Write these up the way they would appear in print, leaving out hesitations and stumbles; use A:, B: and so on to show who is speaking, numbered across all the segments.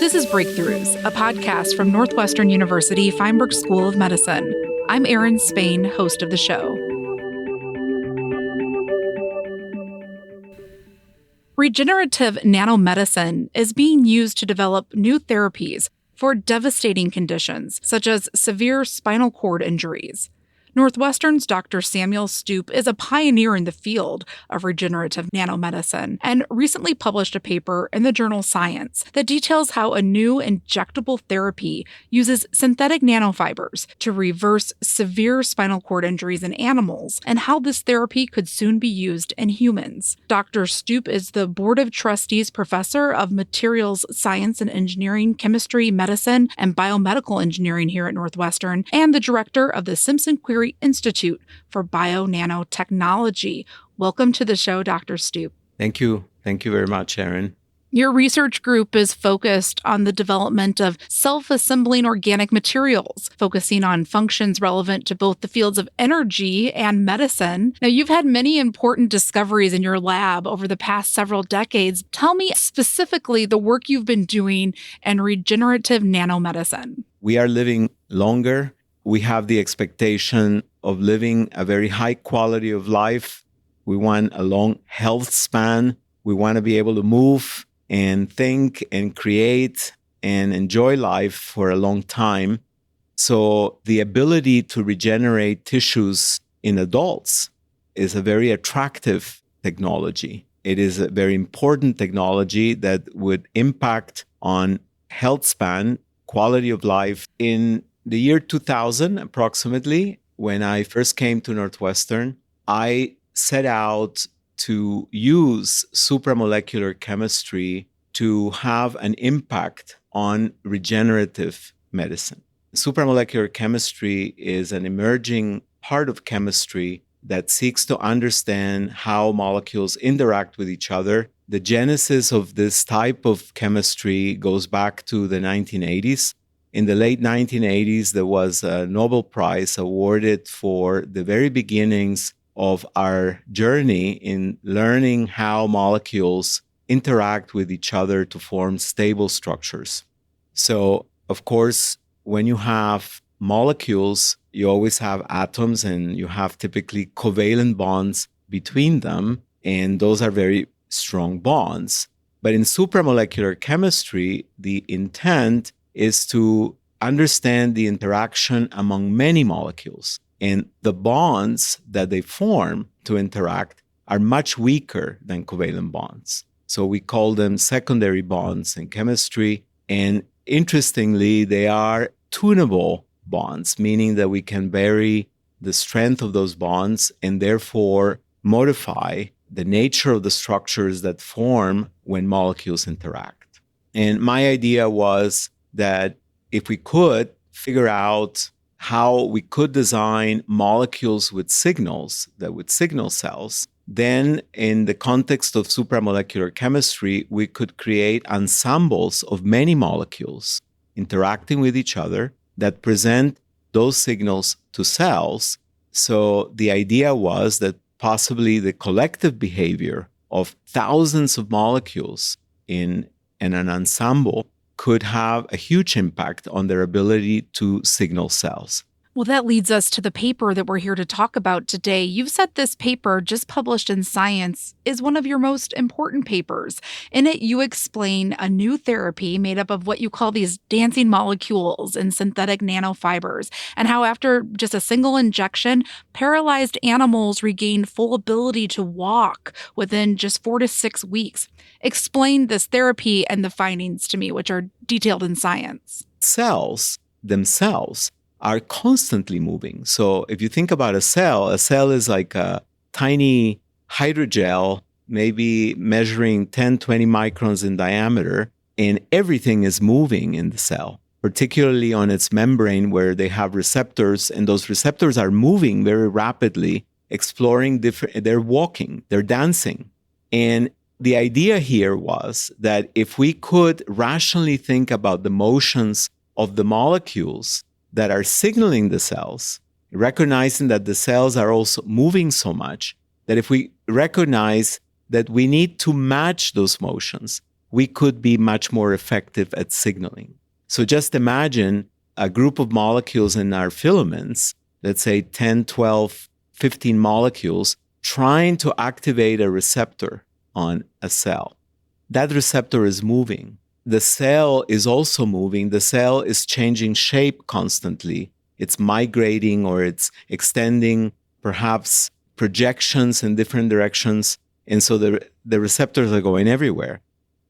A: This is Breakthroughs, a podcast from Northwestern University Feinberg School of Medicine. I'm Erin Spain, host of the show. Regenerative nanomedicine is being used to develop new therapies for devastating conditions such as severe spinal cord injuries. Northwestern's Dr. Samuel Stupp is a pioneer in the field of regenerative nanomedicine and recently published a paper in the journal Science that details how a new injectable therapy uses synthetic nanofibers to reverse severe spinal cord injuries in animals and how this therapy could soon be used in humans. Dr. Stupp is the Board of Trustees Professor of Materials Science and Engineering, Chemistry, Medicine, and Biomedical Engineering here at Northwestern, and the Director of the Simpson Query Institute for Bio-Nanotechnology. Welcome to the show, Dr. Stupp.
B: Thank you. Thank you very much, Erin.
A: Your research group is focused on the development of self-assembling organic materials, focusing on functions relevant to both the fields of energy and medicine. Now, you've had many important discoveries in your lab over the past several decades. Tell me specifically the work you've been doing in regenerative nanomedicine.
B: We are living longer. We have the expectation of living a very high quality of life. We want a long health span. We want to be able to move and think and create and enjoy life for a long time. So the ability to regenerate tissues in adults is a very attractive technology. It is a very important technology that would impact on health span, quality of life. In the year 2000, approximately, when I first came to Northwestern, I set out to use supramolecular chemistry to have an impact on regenerative medicine. Supramolecular chemistry is an emerging part of chemistry that seeks to understand how molecules interact with each other. The genesis of this type of chemistry goes back to the 1980s. In the late 1980s, there was a Nobel Prize awarded for the very beginnings of our journey in learning how molecules interact with each other to form stable structures. So, of course, when you have molecules, you always have atoms and you have typically covalent bonds between them, and those are very strong bonds. But in supramolecular chemistry, the intent is to understand the interaction among many molecules. And the bonds that they form to interact are much weaker than covalent bonds. So we call them secondary bonds in chemistry. And interestingly, they are tunable bonds, meaning that we can vary the strength of those bonds and therefore modify the nature of the structures that form when molecules interact. And my idea was that if we could figure out how we could design molecules with signals that would signal cells, then in the context of supramolecular chemistry, we could create ensembles of many molecules interacting with each other that present those signals to cells. So the idea was that possibly the collective behavior of thousands of molecules in an ensemble could have a huge impact on their ability to signal cells.
A: Well, that leads us to the paper that we're here to talk about today. You've said this paper, just published in Science, is one of your most important papers. In it, you explain a new therapy made up of what you call these dancing molecules and synthetic nanofibers, and how after just a single injection, paralyzed animals regain full ability to walk within just 4 to 6 weeks. Explain this therapy and the findings to me, which are detailed in Science.
B: Cells themselves are constantly moving. So if you think about a cell is like a tiny hydrogel, maybe measuring 10, 20 microns in diameter, and everything is moving in the cell, particularly on its membrane where they have receptors, and those receptors are moving very rapidly, exploring they're walking, they're dancing. And the idea here was that if we could rationally think about the motions of the molecules that are signaling the cells, recognizing that the cells are also moving so much, that if we recognize that we need to match those motions we could be much more effective at signaling. So just imagine a group of molecules in our filaments, let's say 10, 12, 15 molecules, trying to activate a receptor on a cell. That receptor is moving. The cell is also moving. The cell is changing shape constantly. It's migrating or it's extending, perhaps projections in different directions. And so the receptors are going everywhere.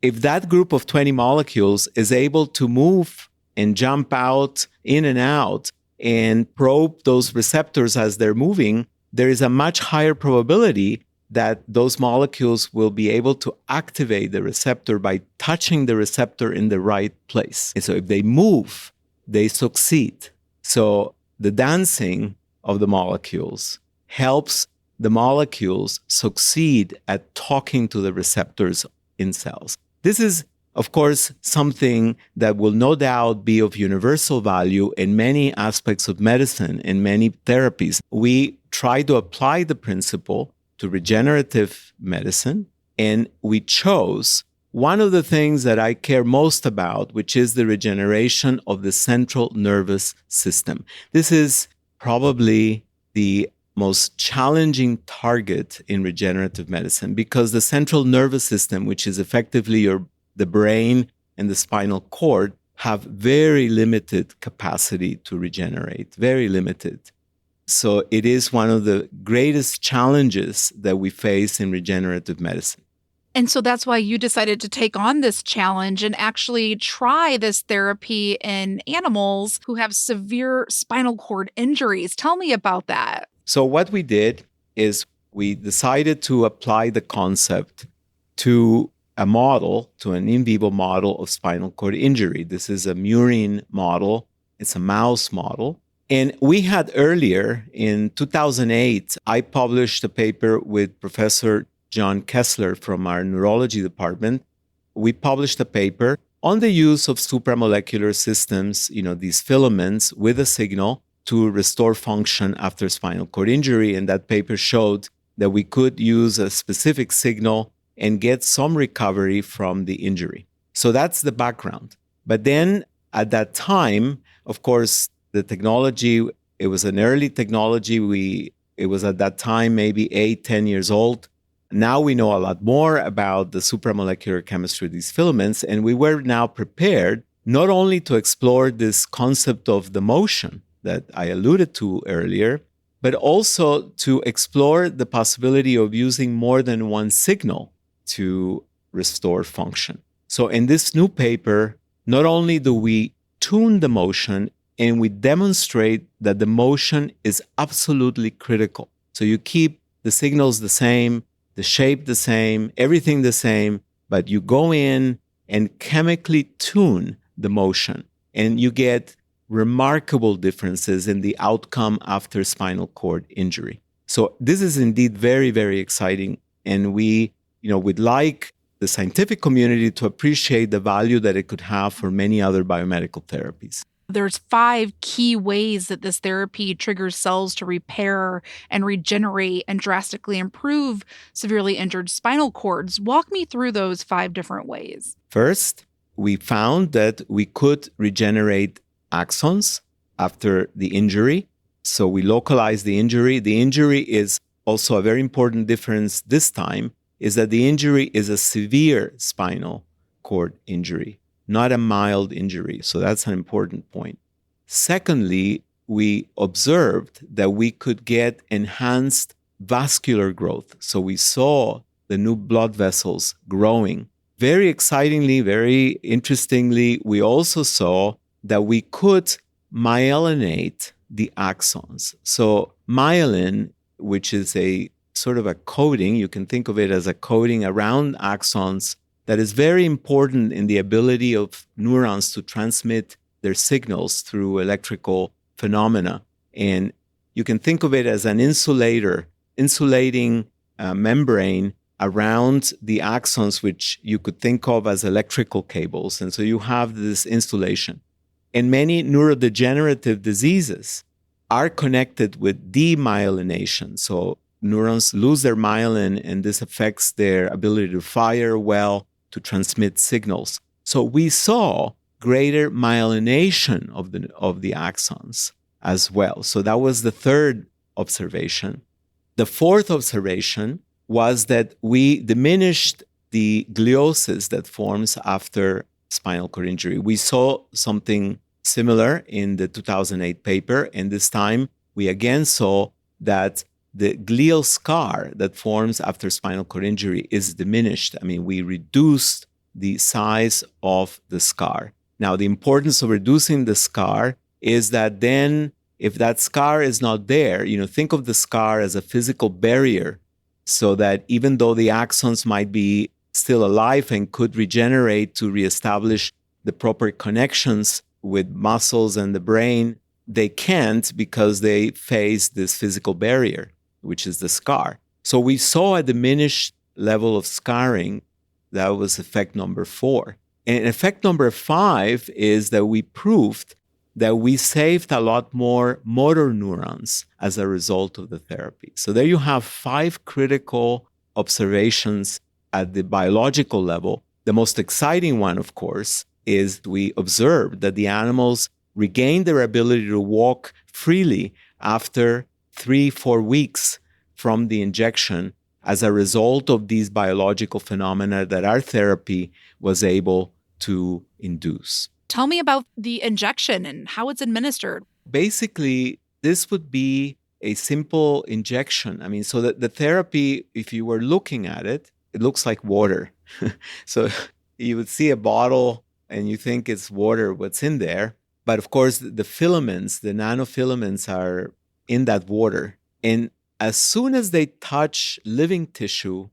B: If that group of 20 molecules is able to move and jump out, in and out, and probe those receptors as they're moving, there is a much higher probability that those molecules will be able to activate the receptor by touching the receptor in the right place. And so if they move, they succeed. So the dancing of the molecules helps the molecules succeed at talking to the receptors in cells. This is, of course, something that will no doubt be of universal value in many aspects of medicine and many therapies. We try to apply the principle to regenerative medicine, and we chose one of the things that I care most about, which is the regeneration of the central nervous system. This is probably the most challenging target in regenerative medicine because the central nervous system, which is effectively the brain and the spinal cord, have very limited capacity to regenerate, very limited. So it is one of the greatest challenges that we face in regenerative medicine.
A: And so that's why you decided to take on this challenge and actually try this therapy in animals who have severe spinal cord injuries. Tell me about that.
B: So what we did is we decided to apply the concept to a model, to an in vivo model of spinal cord injury. This is a murine model. It's a mouse model. And we had earlier, in 2008, I published a paper with Professor John Kessler from our neurology department. We published a paper on the use of supramolecular systems, these filaments with a signal to restore function after spinal cord injury. And that paper showed that we could use a specific signal and get some recovery from the injury. So that's the background. But then at that time, of course, the technology, it was an early technology. It was at that time maybe 8-10 years old. Now we know a lot more about the supramolecular chemistry of these filaments, and we were now prepared not only to explore this concept of the motion that I alluded to earlier, but also to explore the possibility of using more than one signal to restore function. So in this new paper, not only do we tune the motion, and we demonstrate that the motion is absolutely critical. So you keep the signals the same, the shape the same, everything the same, but you go in and chemically tune the motion, and you get remarkable differences in the outcome after spinal cord injury. So this is indeed very, very exciting. And we, would like the scientific community to appreciate the value that it could have for many other biomedical therapies.
A: There's 5 key ways that this therapy triggers cells to repair and regenerate and drastically improve severely injured spinal cords. Walk me through those 5 different ways.
B: First, we found that we could regenerate axons after the injury. So we localized the injury. The injury is also a very important difference this time, is that the injury is a severe spinal cord injury, not a mild injury. So that's an important point. Secondly, we observed that we could get enhanced vascular growth. So we saw the new blood vessels growing. Very excitingly, very interestingly, we also saw that we could myelinate the axons. So myelin, which is a sort of a coating, you can think of it as a coating around axons, that is very important in the ability of neurons to transmit their signals through electrical phenomena. And you can think of it as an insulating membrane around the axons, which you could think of as electrical cables. And so you have this insulation. And many neurodegenerative diseases are connected with demyelination. So neurons lose their myelin, and this affects their ability to fire well, to transmit signals. So we saw greater myelination of the axons as well. So that was the third observation. The fourth observation was that we diminished the gliosis that forms after spinal cord injury. We saw something similar in the 2008 paper, and this time we again saw that the glial scar that forms after spinal cord injury is diminished. I mean, we reduced the size of the scar. Now, the importance of reducing the scar is that then if that scar is not there, think of the scar as a physical barrier so that even though the axons might be still alive and could regenerate to reestablish the proper connections with muscles and the brain, they can't because they face this physical barrier, which is the scar. So we saw a diminished level of scarring. That was effect number 4. And effect number 5 is that we proved that we saved a lot more motor neurons as a result of the therapy. So there you have 5 critical observations at the biological level. The most exciting one, of course, is we observed that the animals regained their ability to walk freely after 3-4 weeks from the injection as a result of these biological phenomena that our therapy was able to induce.
A: Tell me about the injection and how it's administered.
B: Basically, this would be a simple injection. I mean, so that the therapy, if you were looking at it, it looks like water. So you would see a bottle and you think it's water, what's in there. But of course, the filaments, the nanofilaments are in that water. And as soon as they touch living tissue,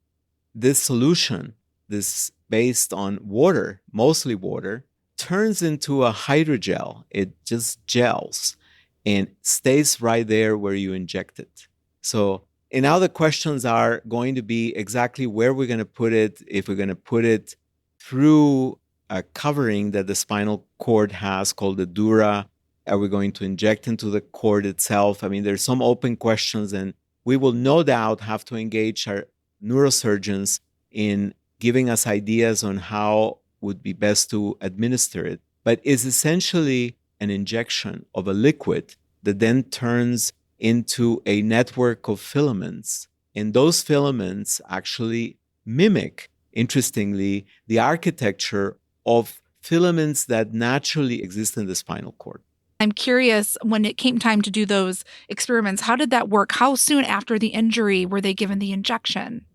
B: this solution, this based on water, mostly water, turns into a hydrogel. It just gels and stays right there where you inject it. So, and now the questions are going to be exactly where we're going to put it, if we're going to put it through a covering that the spinal cord has called the dura. Are we going to inject into the cord itself? I mean, there's some open questions, and we will no doubt have to engage our neurosurgeons in giving us ideas on how would be best to administer it. But it's essentially an injection of a liquid that then turns into a network of filaments. And those filaments actually mimic, interestingly, the architecture of filaments that naturally exist in the spinal cord.
A: I'm curious, when it came time to do those experiments, how did that work? How soon after the injury were they given the injection?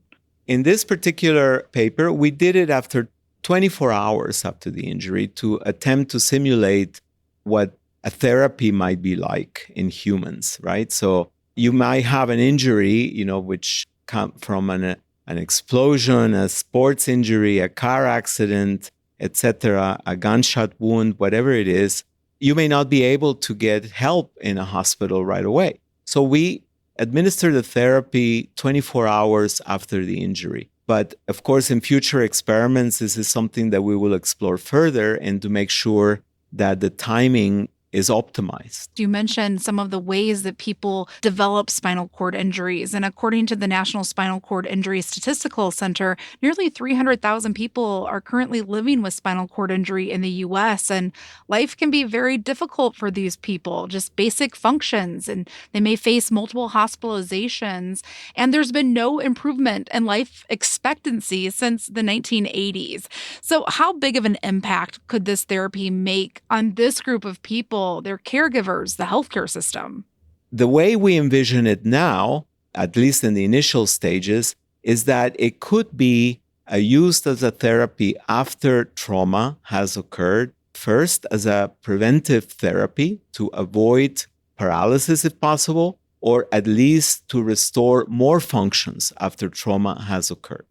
B: In this particular paper, we did it after 24 hours after the injury to attempt to simulate what a therapy might be like in humans, right? So you might have an injury, which come from an explosion, a sports injury, a car accident, etc., a gunshot wound, whatever it is. You may not be able to get help in a hospital right away. So we administer the therapy 24 hours after the injury. But of course, in future experiments, this is something that we will explore further and to make sure that the timing is optimized.
A: You mentioned some of the ways that people develop spinal cord injuries. And according to the National Spinal Cord Injury Statistical Center, nearly 300,000 people are currently living with spinal cord injury in the U.S. And life can be very difficult for these people, just basic functions. And they may face multiple hospitalizations. And there's been no improvement in life expectancy since the 1980s. So how big of an impact could this therapy make on this group of people, their caregivers, the healthcare system?
B: The way we envision it now, at least in the initial stages, is that it could be used as a therapy after trauma has occurred, first as a preventive therapy to avoid paralysis if possible, or at least to restore more functions after trauma has occurred.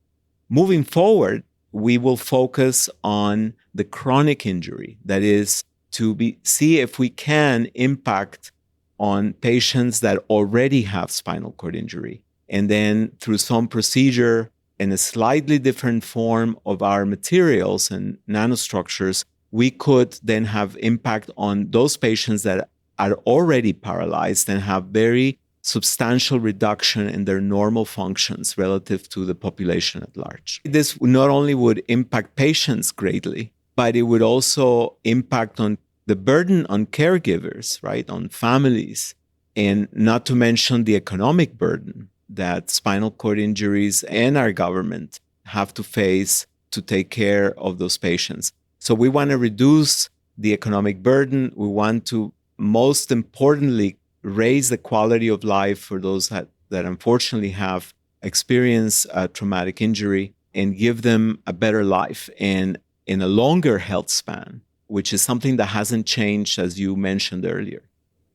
B: Moving forward, we will focus on the chronic injury, that is, to see if we can impact on patients that already have spinal cord injury. And then through some procedure in a slightly different form of our materials and nanostructures, we could then have impact on those patients that are already paralyzed and have very substantial reduction in their normal functions relative to the population at large. This not only would impact patients greatly, but it would also impact on the burden on caregivers, right, on families, and not to mention the economic burden that spinal cord injuries and our government have to face to take care of those patients. So we want to reduce the economic burden. We want to, most importantly, raise the quality of life for those that unfortunately have experienced a traumatic injury and give them a better life and in a longer health span, which is something that hasn't changed, as you mentioned earlier.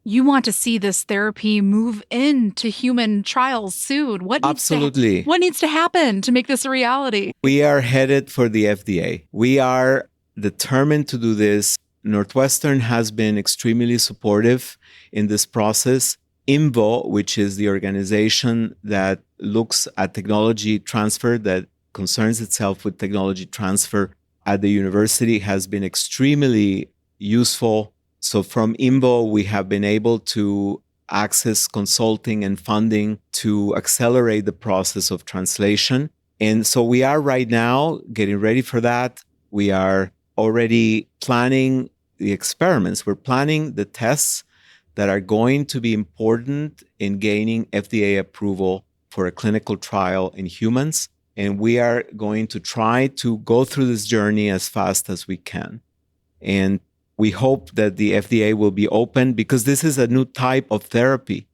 A: You want to see this therapy move into human trials soon.
B: Absolutely.
A: What needs to happen to make this a reality?
B: We are headed for the FDA. We are determined to do this. Northwestern has been extremely supportive in this process. IMVO, which is the organization that looks at technology transfer, that concerns itself with technology transfer at the university, has been extremely useful. So from IMVO, we have been able to access consulting and funding to accelerate the process of translation. And so we are right now getting ready for that. We are already planning the experiments. We're planning the tests that are going to be important in gaining FDA approval for a clinical trial in humans. And we are going to try to go through this journey as fast as we can. And we hope that the FDA will be open because this is a new type of therapy.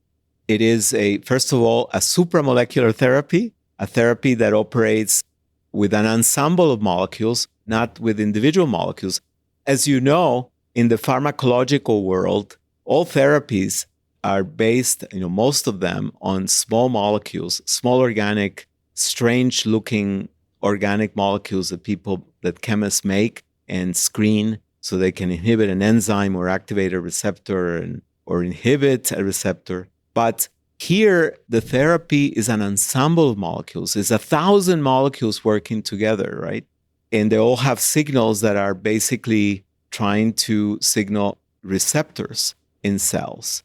B: It is first of all, a supramolecular therapy, a therapy that operates with an ensemble of molecules, not with individual molecules. As you know, in the pharmacological world, all therapies are based, most of them, on small molecules, small organic, strange-looking organic molecules that chemists make and screen so they can inhibit an enzyme or activate a receptor or inhibit a receptor. But here, the therapy is an ensemble of molecules. It's 1,000 molecules working together, right? And they all have signals that are basically trying to signal receptors in cells.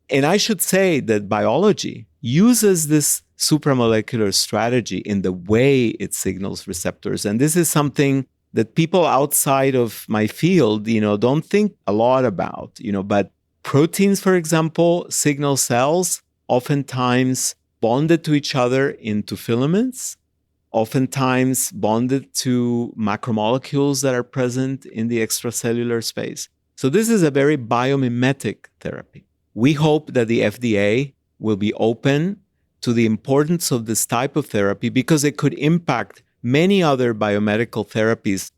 B: And I should say that biology uses this supramolecular strategy in the way it signals receptors. And this is something that people outside of my field, don't think a lot about, but proteins, for example, signal cells oftentimes bonded to each other into filaments, oftentimes bonded to macromolecules that are present in the extracellular space. So this is a very biomimetic therapy. We hope that the FDA will be open to the importance of this type of therapy because it could impact many other biomedical therapies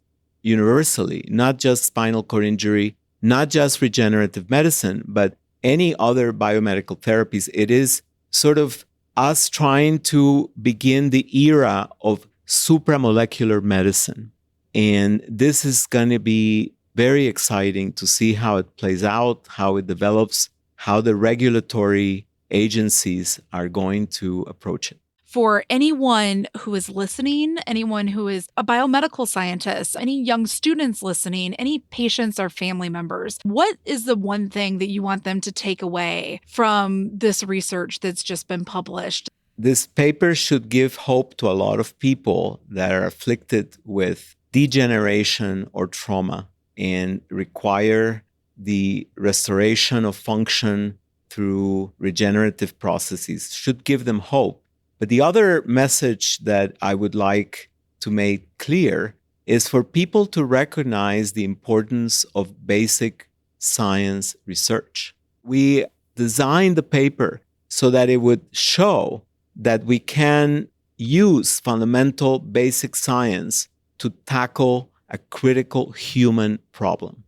B: universally, not just spinal cord injury, not just regenerative medicine, but any other biomedical therapies. It is sort of us trying to begin the era of supramolecular medicine. And this is going to be very exciting to see how it plays out, how it develops, how the regulatory agencies are going to approach it.
A: For anyone who is listening, anyone who is a biomedical scientist, any young students listening, any patients or family members, what is the one thing that you want them to take away from this research that's just been published?
B: This paper should give hope to a lot of people that are afflicted with degeneration or trauma and require the restoration of function through regenerative processes, should give them hope. But the other message that I would like to make clear is for people to recognize the importance of basic science research. We designed the paper so that it would show that we can use fundamental basic science to tackle a critical human problem.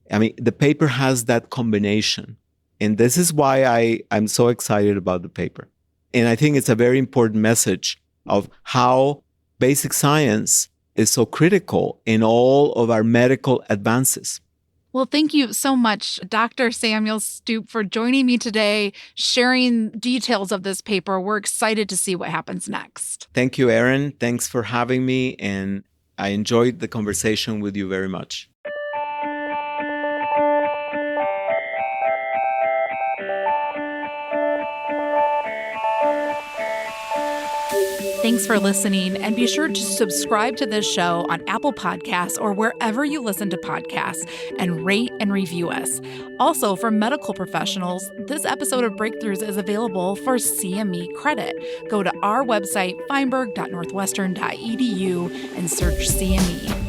B: I mean, the paper has that combination. And this is why I'm so excited about the paper. And I think it's a very important message of how basic science is so critical in all of our medical advances.
A: Well, thank you so much, Dr. Samuel Stupp, for joining me today, sharing details of this paper. We're excited to see what happens next.
B: Thank you, Erin. Thanks for having me. And I enjoyed the conversation with you very much.
A: Thanks for listening, and be sure to subscribe to this show on Apple Podcasts or wherever you listen to podcasts, and rate and review us. Also, for medical professionals, this episode of Breakthroughs is available for CME credit. Go to our website, feinberg.northwestern.edu, and search CME.